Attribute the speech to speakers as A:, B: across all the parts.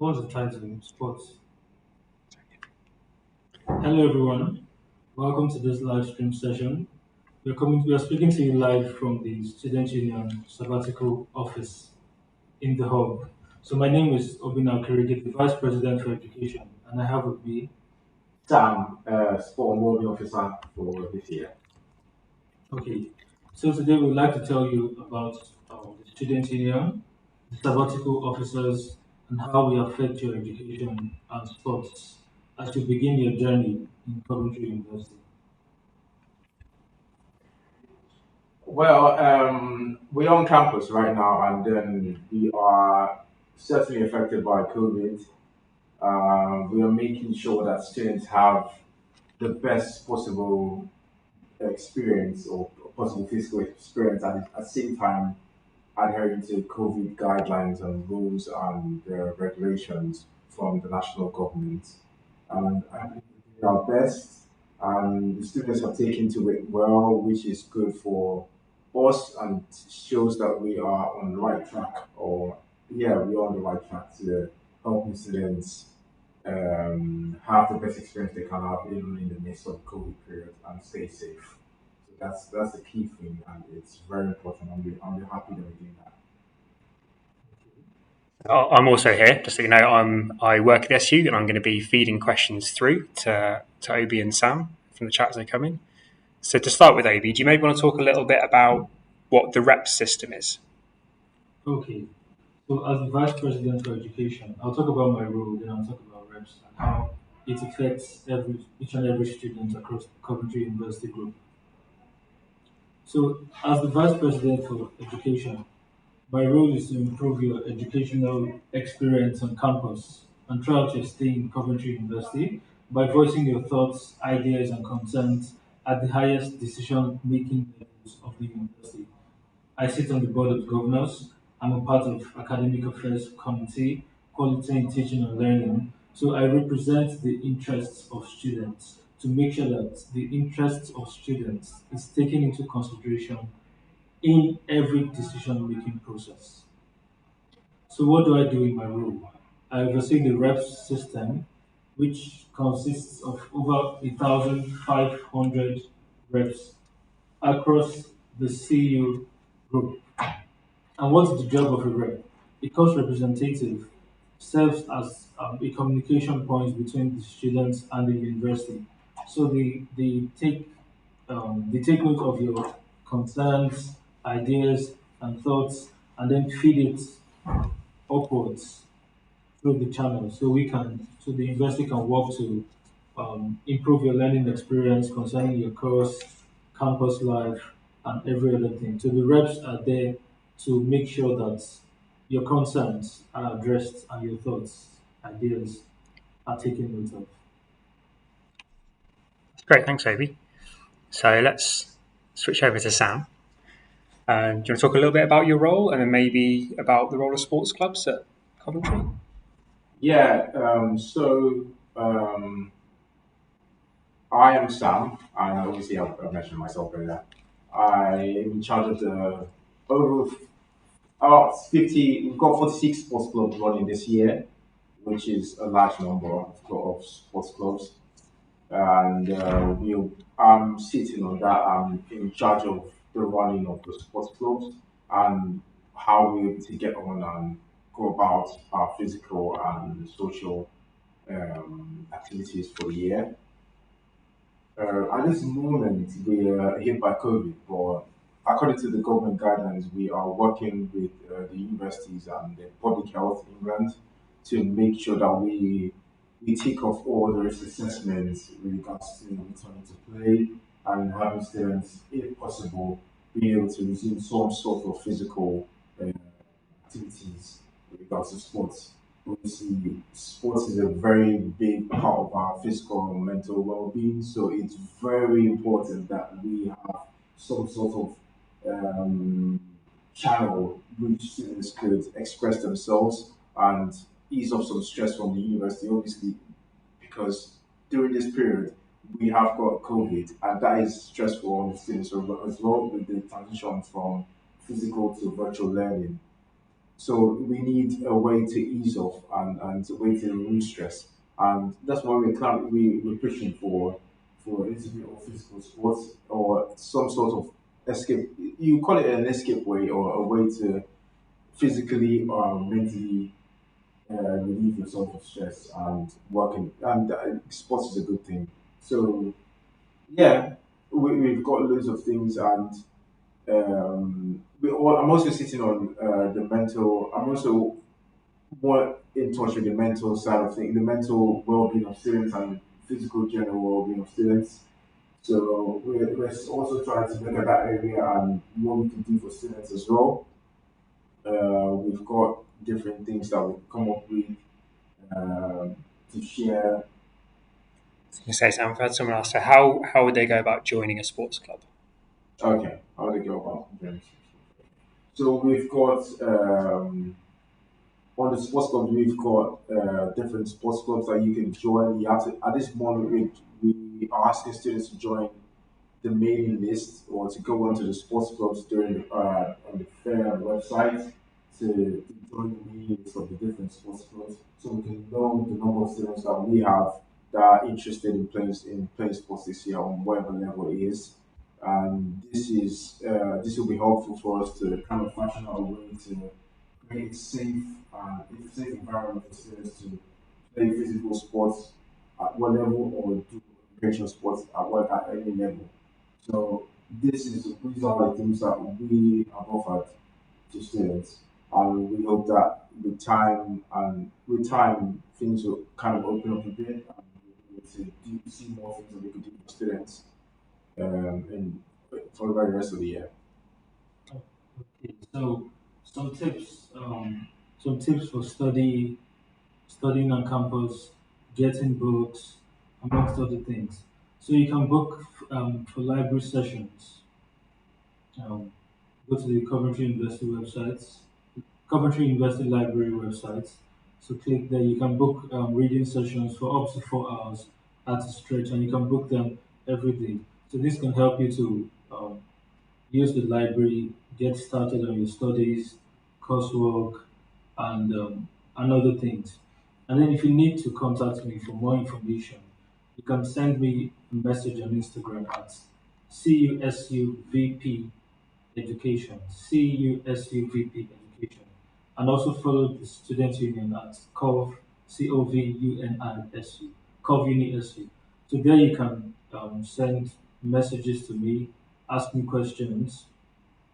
A: What's the title? Sports. Hello, everyone. Welcome to this live stream session. We are speaking to you live from the Student Union Sabbatical Office in the Hub. So my name is Obinna, the Vice President for Education, and I have with me.
B: Sam, sport and wellbeing officer for this year.
A: Okay. So today we would like to tell you about the Student Union, the sabbatical officers, and how we affect your education and sports as you begin your journey in Coventry University.
B: Well, we're on campus right now, and then we are certainly affected by COVID. We are making sure that students have the best possible experience or possible physical experience, and at the same time adhering to COVID guidelines and rules and regulations from the national government. And I think we did our best, and the students have taken to it well, which is good for us and shows that we are on the right track, or yeah, we are on the right track to helping students have the best experience they can have even in the midst of the COVID period and stay safe. So that's the key thing, and it's very important. I'm really happy that we're doing that.
C: I'm also here, just so you know. I work at SU, and I'm going to be feeding questions through to Obi and Sam from the chat as they come in. So to start with, Obi, do you maybe want to talk a little bit about what the REP system is?
A: Okay. So as the Vice President for Education, I'll talk about my role, then I'll talk about reps and how it affects each and every student across the Coventry University Group. So as the Vice President for Education, my role is to improve your educational experience on campus and throughout your stay in Coventry University by voicing your thoughts, ideas, and concerns at the highest decision-making levels of the university. I sit on the Board of Governors. I'm a part of Academic Affairs Committee, Quality in Teaching and Learning. So I represent the interests of students to make sure that the interests of students is taken into consideration in every decision-making process. So what do I do in my role? I oversee the REPS system, which consists of over 1,500 reps across the CU group. And what is the job of a rep? A course representative serves as a communication point between the students and the university. So they take note of your concerns, ideas, and thoughts, and then feed it upwards through the channel, so the university can work to improve your learning experience concerning your course, campus life, and every other thing. So the reps are there to make sure that your concerns are addressed and your thoughts, ideas are taken note of.
C: Great, thanks, Obi. So let's switch over to Sam. Do you want to talk a little bit about your role and then maybe about the role of sports clubs at Coventry?
B: Yeah, I am Sam, and obviously I've mentioned myself earlier. I am in charge of the over 50, we've got 46 sports clubs running this year, which is a large number of sports clubs. And I'm sitting on that. I'm in charge of the running of the sports clubs and how we're able to get on and go about our physical and social activities for the year. At this moment, we are hit by COVID, but according to the government guidelines, we are working with the universities and the Public Health England to make sure that we take off all the risk assessments with regards to returning to play and having students, if possible, being able to resume some sort of physical activities with regards to sports. Obviously, sports is a very big part of our physical and mental well-being, so it's very important that we have some sort of channel which students could express themselves and ease off some stress from the university, obviously, because during this period we have got COVID, and that is stressful on the students as well with the transition from physical to virtual learning. So we need a way to ease off and a way to remove stress. And that's why we're pushing for interview or physical sports or some sort of escape. You call it an escape way or a way to physically or mentally relieve yourself of stress and working. And sports is a good thing. So yeah, we've got loads of things and I'm also sitting on the mental. I'm also more in touch with the mental side of things, the mental well-being of students and physical general well-being of students. So we're also trying to look at that area and what we can do for students as well. We've got different things that we've come up with to share.
C: You say, Sam, I've had someone ask, so how would they go about joining a sports club?
B: Okay, how do you go about doing? So we've got on the sports club, we've got different sports clubs that you can join. You have to, at this moment, we are asking students to join the mailing list or to go onto the sports clubs during on the fair website to join the mailing list of the different sports clubs, so we can know the number of students that we have that are interested in playing sports this year on whatever level it is. And this will be helpful for us to kind of fashion our way to create safe environment for students to play physical sports at one level or do recreational sports at any level. So these are the things that we have offered to students, and we hope that with time things will kind of open up a bit, and we'll be able to see more things that we could do for students, and for the very rest of the year.
A: Okay, so some tips, some tips for studying on campus, getting books, amongst other things. So you can book for library sessions. Um, Go to the Coventry University websites, Coventry University Library websites. So click there. You can book reading sessions for up to 4 hours at a stretch, and you can book them every day. So this can help you to use the library, get started on your studies, coursework, and other things. And then if you need to contact me for more information, you can send me a message on Instagram at CUSUVP Education, CUSUVP Education, and also follow the Student Union at COVUNISU, COVUNISU. So there you can send messages to me, ask me questions.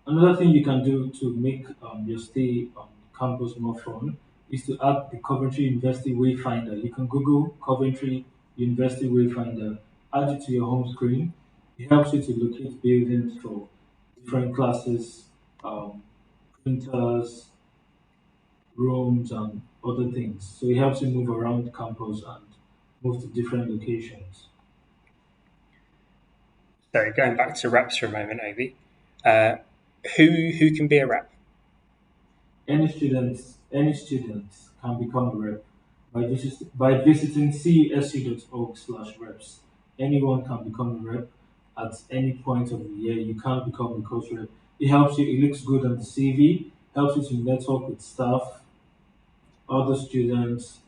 A: Another thing you can do to make your stay on campus more fun is to add the Coventry University Wayfinder. You can Google Coventry University Wayfinder, add it to your home screen. It helps you to locate buildings for different classes, um, printers, rooms, and other things. So it helps you move around campus and move to different locations.
C: So going back to reps for a moment, Obi, uh, who can be a rep?
A: Any students can become a rep by visiting cusu.org/reps. Anyone can become a rep at any point of the year. You can't become a coach rep. It helps you. It looks good on the CV. Helps you to network with staff, other students,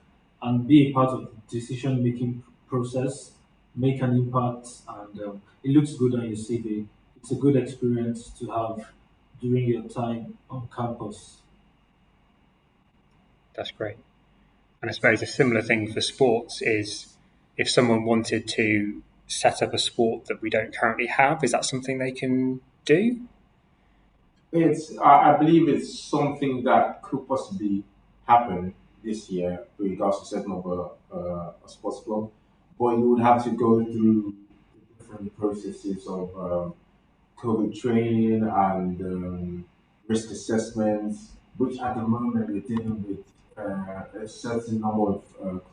A: and be a part of the decision making process. Make an impact, and it looks good on your CV. It's a good experience to have during your time on campus.
C: That's great. And I suppose a similar thing for sports is if someone wanted to set up a sport that we don't currently have, is that something they can do?
B: I believe it's something that could possibly happen this year with regards to setting up a sports club, but you would have to go through the different processes of COVID training and risk assessments, which at the moment we're dealing with a certain number of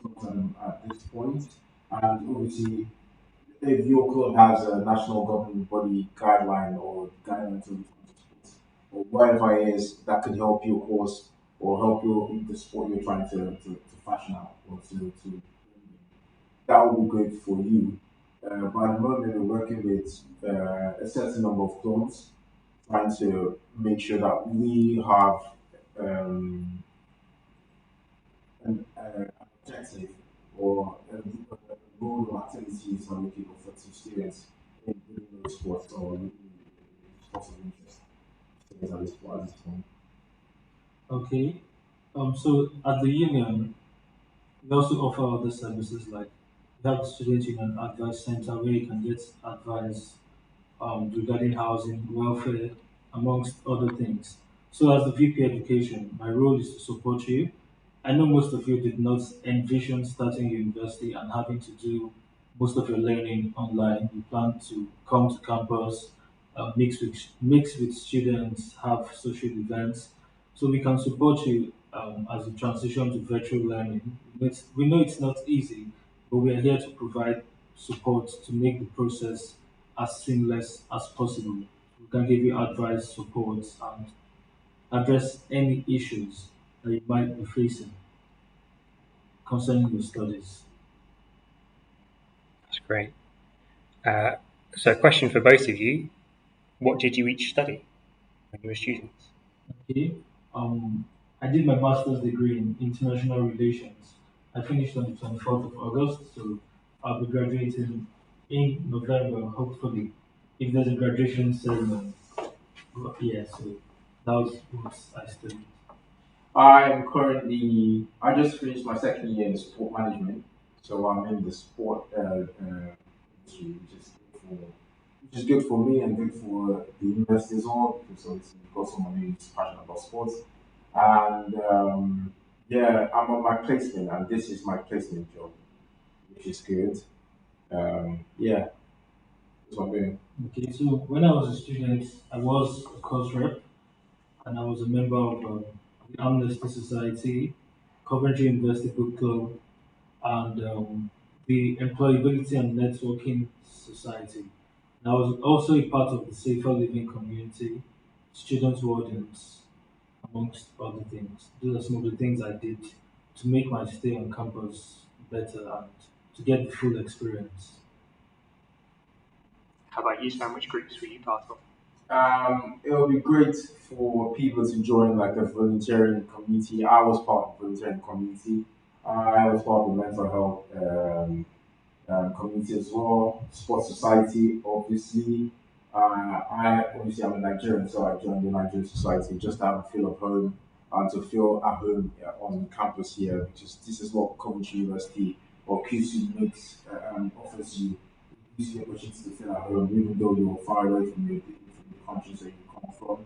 B: clubs at this point. And obviously, if your club has a national governing body guideline or guidelines on sports, or whatever it is that could help you, of course, or help you in the sport you're trying to fashion out or to that would be great for you. But at the moment, we're working with a certain number of clubs, trying to make sure that we have um, an objective or a goal or activities are looking for students in doing those sports or sports of interest. Things at this point.
A: Okay. So at the union, we also offer other services like we have the student union advice center where you can get advice regarding housing, welfare, amongst other things. So, as the VP Education, my role is to support you. I know most of you did not envision starting university and having to do most of your learning online. You plan to come to campus, mix with students, have social events, so we can support you as you transition to virtual learning. We know it's not easy, but we are here to provide support to make the process as seamless as possible. We can give you advice, support, and address any issues that you might be facing concerning your studies.
C: That's great. Uh, so, a question for both of you: what did you each study when you were students?
A: Okay. I did my master's degree in international relations. I finished on the 24th of August, so I'll be graduating in November, hopefully, if there's a graduation ceremony. But yeah, so that was what I studied.
B: I just finished my second year in sport management, so I'm in the sport industry, which is good for me and good for the university as well, because obviously you've got someone who's passionate about sports. And yeah, I'm on my placement, and this is my placement job, which is good. Yeah, that's what I'm doing.
A: Okay, so when I was a student, I was a course rep and I was a member of the Amnesty Society, Coventry University Book Club, and the Employability and Networking Society. And I was also a part of the Safer Living Community, Student Wardens, amongst other things. Those are some of the things I did to make my stay on campus better and to get the full experience.
C: How about you, Sam? Which groups were you part of?
B: It would be great for people to join like a volunteering community. I was part of the volunteering community. I was part of the mental health community as well. Sports society, obviously. I'm a Nigerian, so I joined the Nigerian society just to have a feel of home and to feel at home on campus here, because this is what Coventry University or QC makes offers you. It gives you the opportunity to feel at home, even though you're far away from the countries that you come from,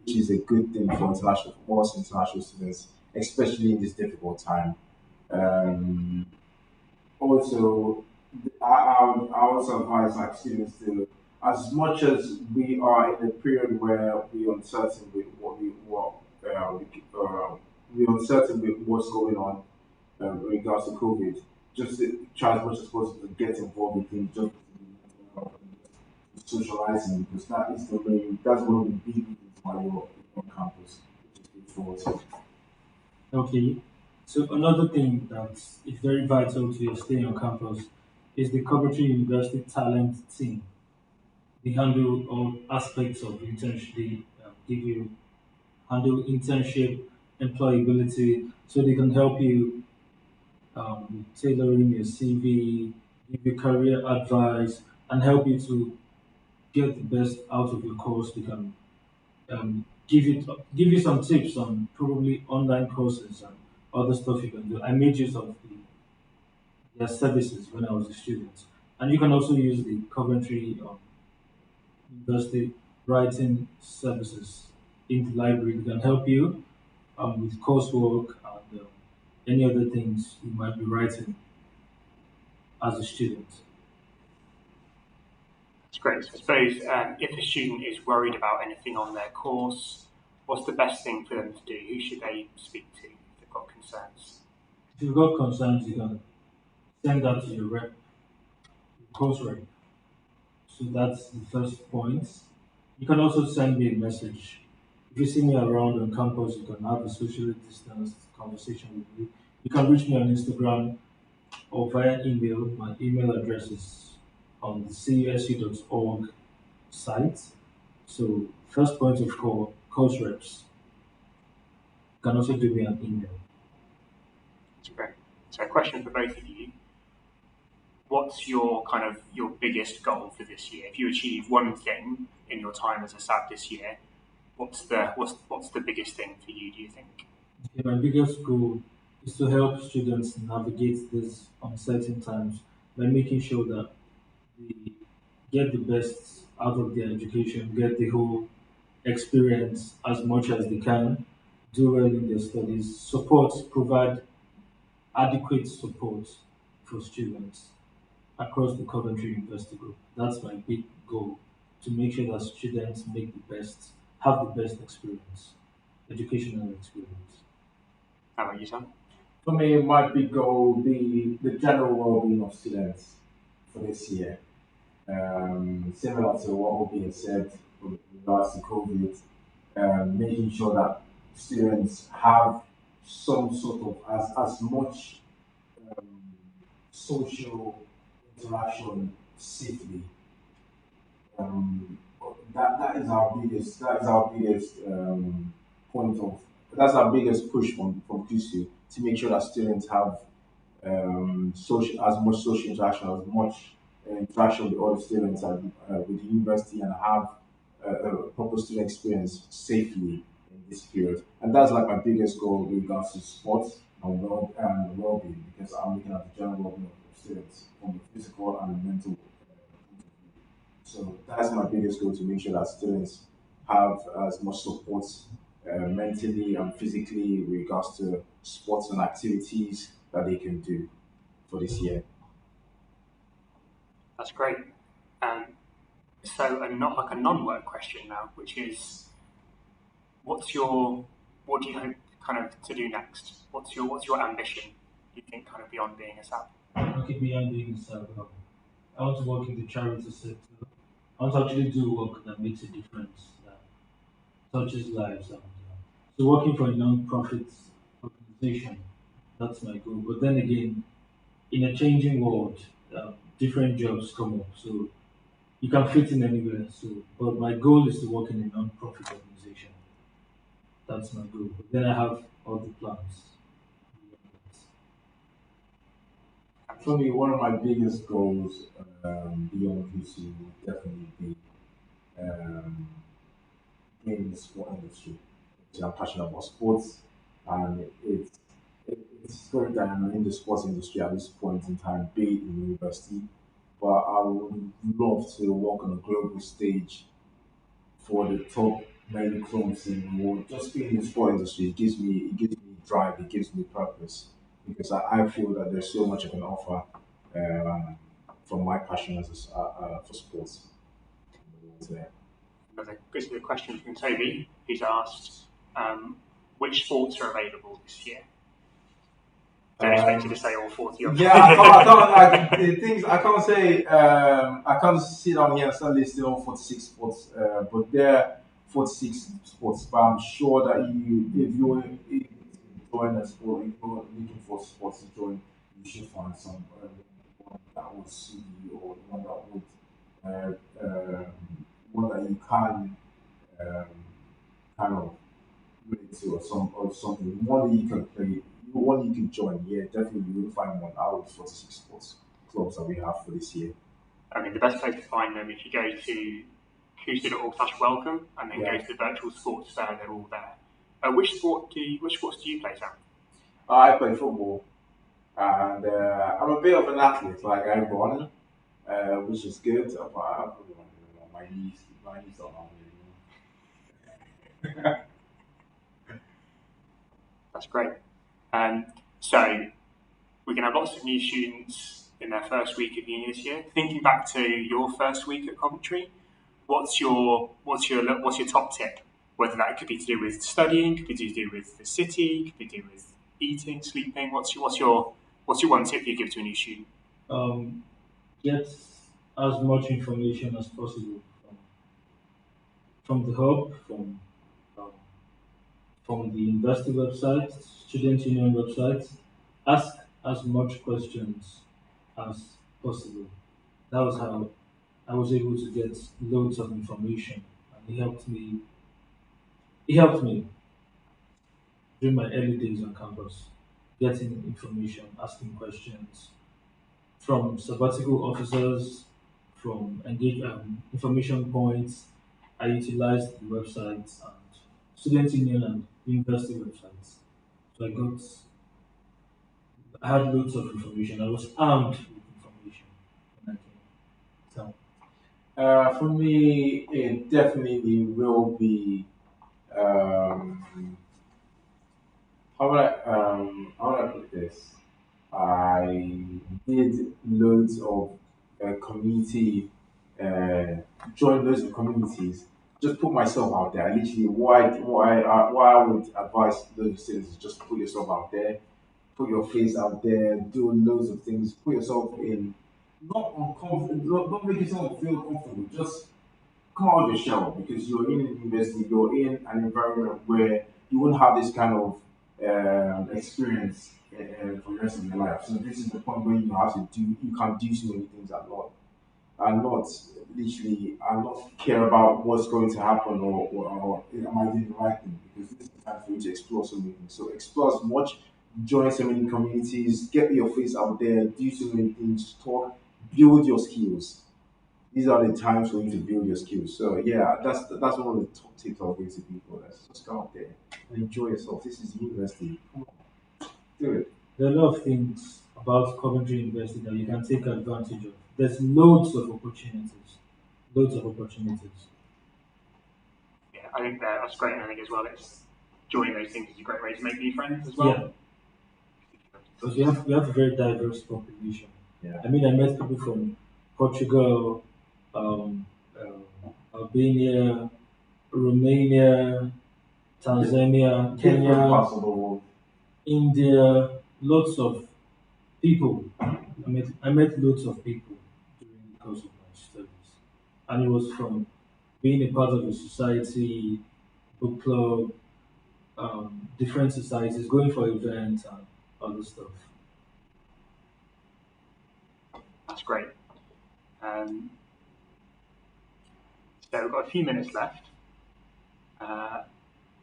B: which is a good thing for us international students, especially in this difficult time. Um, Also, I also advise like students to, as much as we are in a period where we are uncertain with we are uncertain with what's going on in regards to COVID, just to try as much as possible to get involved with things, just socializing, because that's one of the big reasons why you're on campus, which is good for us.
A: Okay. So another thing that is very vital to your stay on campus is the Coventry University Talent Team. They handle all aspects of internship. They give you handle internship, employability, so they can help you with tailoring your CV, give you career advice, and help you to get the best out of your course. They can give you some tips on probably online courses and other stuff you can do. I made use of their services when I was a student, and you can also use the Coventry University writing services in the library. They can help you with coursework and any other things you might be writing as a student.
C: That's great. So, I suppose if a student is worried about anything on their course, what's the best thing for them to do? Who should they speak to if they've got concerns?
A: If you've got concerns, you can send that to your rep, course rep. So that's the first point. You can also send me a message. If you see me around on campus, you can have a socially distanced conversation with me. You can reach me on Instagram or via email. My email address is on the cusu.org site. So first point of call, course reps. can also do me an email.
C: That's great. So, a question for both of you: what's your kind of your biggest goal for this year? If you achieve one thing in your time as a SAB this year, what's the biggest thing for you? Do you think?
A: Okay, my biggest goal is to help students navigate these uncertain times by making sure that they get the best out of their education, get the whole experience as much as they can, do well in their studies, provide adequate support for students across the Coventry University Group. That's my big goal, to make sure that students have the best experience, educational experience.
C: How about you, Sam?
B: For me, my big goal will be the general well-being of students for this year. Similar to what Obi has said with regards to COVID, making sure that students have some sort of as much um, social interaction safely. Um, that is our biggest point of that's our biggest push from QC to make sure that students have as much social interaction, as much interaction with other students and with the university, and have a proper student experience safely in this period. And that's like my biggest goal with regards to sports and well-being, because I'm looking at the general well-being of students from the physical and mental point of view. So that's my biggest goal, to make sure that students have as much support mentally and physically with regards to sports and activities that they can do for this year.
C: That's great. Um, so, not like a non-work question now, which is, what's your, what do you hope kind of to do next? What's your ambition? Do you think kind of beyond being a SAP?
A: Okay, beyond being a sub, I want to work in the charity sector. I want to actually do work that makes a difference, that touches lives. So working for a non-profit organization, that's my goal. But then again, in a changing world, different jobs come up. So you can fit in anywhere. So, but my goal is to work in a non-profit organization. That's my goal. But then I have other plans.
B: For me, one of my biggest goals beyond PC would definitely be um, in the sport industry. So I'm passionate about sports, and it's great that I'm in the sports industry at this point in time, be it in university. But I would love to work on a global stage for the top many clubs in the world. Just being in the sport industry, it gives me drive, it gives me purpose, because I feel that there's so much I can offer um, from my passion for sports. There.
C: This is a question from Toby, who's asked, which sports are available this year? Don't expect you to say all 40 of them.
B: Yeah, the things I can't say. I can't sit down here and start listing all 46 sports, but there are 46 sports. But I'm sure that if you join a sport, if you're looking for sports to join, you should find some one that would suit you, or one that would uh, one that you can um, kind of relate to, or something. One that you can play, one you can join. Yeah, definitely you will find one out of 46 sports clubs that we have for this year.
C: I mean, the best place to find them, if you go to whostood.org/welcome and then go
B: Yeah.
C: to the virtual sports fair, they're all there. Which sports do you play, Sam?
B: I play football, and I'm a bit of an athlete. Like I run, which is good. But I probably want to run. My knees don't allow me anymore.
C: That's great. So we're going to have lots of new students in their first week of uni this year. Thinking back to your first week at Coventry, what's your top tip? Whether that could be to do with studying, could be to do with the city, could be to do with eating, sleeping. What's your one tip you give to a new student?
A: Um, get as much information as possible from the hub, um, from the university website, student union website. Ask as much questions as possible. That was how I was able to get loads of information, and it helped me. It helped me during my early days on campus, getting information, asking questions from sabbatical officers, from information points. I utilized the websites and student union and university websites. So I had loads of information. I was armed with information when I came. So
B: For me, it definitely will be. Um, how would I put this? I did loads of community, uh, join loads of communities. Just put myself out there. Literally, why I would advise those students is just put yourself out there, put your face out there, do loads of things, put yourself in. Not uncomfortable. Don't make yourself feel comfortable. Just come out of your shell because you're in a university, you're in an environment where you won't have this kind of experience for the rest of your life. So this is the point where you can do so many things and not literally, and not care about what's going to happen or am I doing the right thing? Because this is the time for you to explore so many things. So explore as much, join so many communities, get your face out there, do so many things, talk, build your skills. These are the times for you to build your skills. So yeah, that's one of the top tips I'll give to people. Let's just go out there and enjoy yourself. This is university. Come on, do it.
A: there are a lot of things about Coventry University that you can take advantage of. There's loads of opportunities. Loads of opportunities.
C: Yeah, I think that's great. And I think as well, it's joining those things is a great way to make new friends as
A: Yeah,
C: well.
A: because we have a very diverse population.
B: Yeah.
A: I mean, I met people from Portugal, Albania, Romania, Tanzania,
B: Different
A: Kenya,
B: parts of the world.
A: India, lots of people. I met loads of people during the course of my studies, and it was from being a part of a society, book club, different societies, going for events and other stuff.
C: That's great. Um, so we've got a few minutes left. I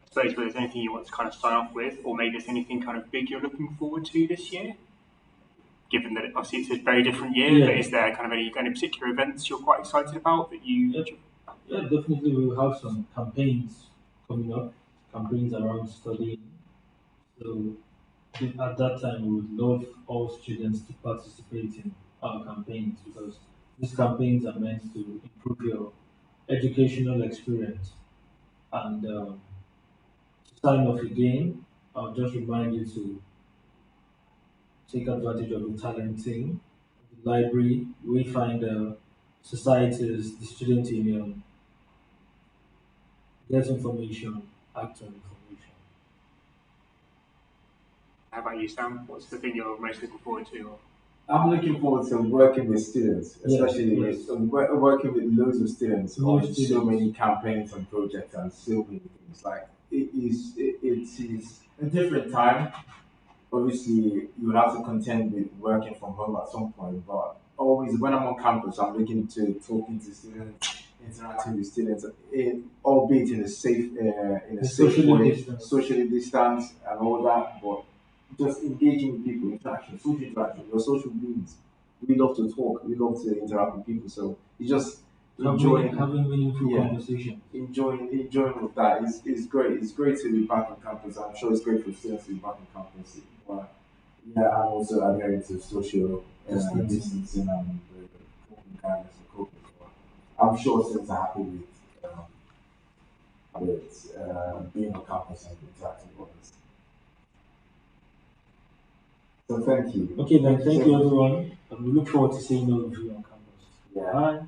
C: suppose if there's anything you want to kind of sign off with, or maybe there's anything kind of big you're looking forward to this year, given that obviously it's a very different year,
A: Yeah.
C: but is there kind of any particular events you're quite excited about that you
A: Yep. Yeah, definitely we will have some campaigns coming up, campaigns around studying. So at that time, we would love all students to participate in our campaigns because these campaigns are meant to improve your educational experience. And to sign off again, I'll just remind you to take advantage of the talenting, the library, wayfinder, societies, the student union, get information, act on information.
C: how about you, Sam? What's the thing you're most looking forward to? Or
B: I'm looking forward to working with students,
A: Yes,
B: especially
A: yes.
B: working with loads of students
A: New
B: on so
A: students.
B: many campaigns and projects and so many things. Like it is a different time. Obviously, you have to contend with working from home at some point, but always when I'm on campus, I'm looking to talking to students, interacting with students, albeit in a safe
A: Socially
B: way,
A: distanced.
B: socially distanced and all that, but just engaging with people, interaction, social interaction. We're social beings. We love to talk. We love to interact with people. So it's just enjoying,
A: Having meaningful
B: yeah,
A: conversation.
B: enjoying with that is great. It's great to be back on campus. I'm sure it's great for students to be back on campus. But yeah, I'm also adhering to social distancing and coping kindness and coping. I'm sure students are happy with being on campus and interacting with others. So thank you.
A: Okay, then
B: Thank
A: thank
B: so
A: you
B: much.
A: everyone. And we look forward to seeing all of you on campus.
B: Yeah.
A: Bye.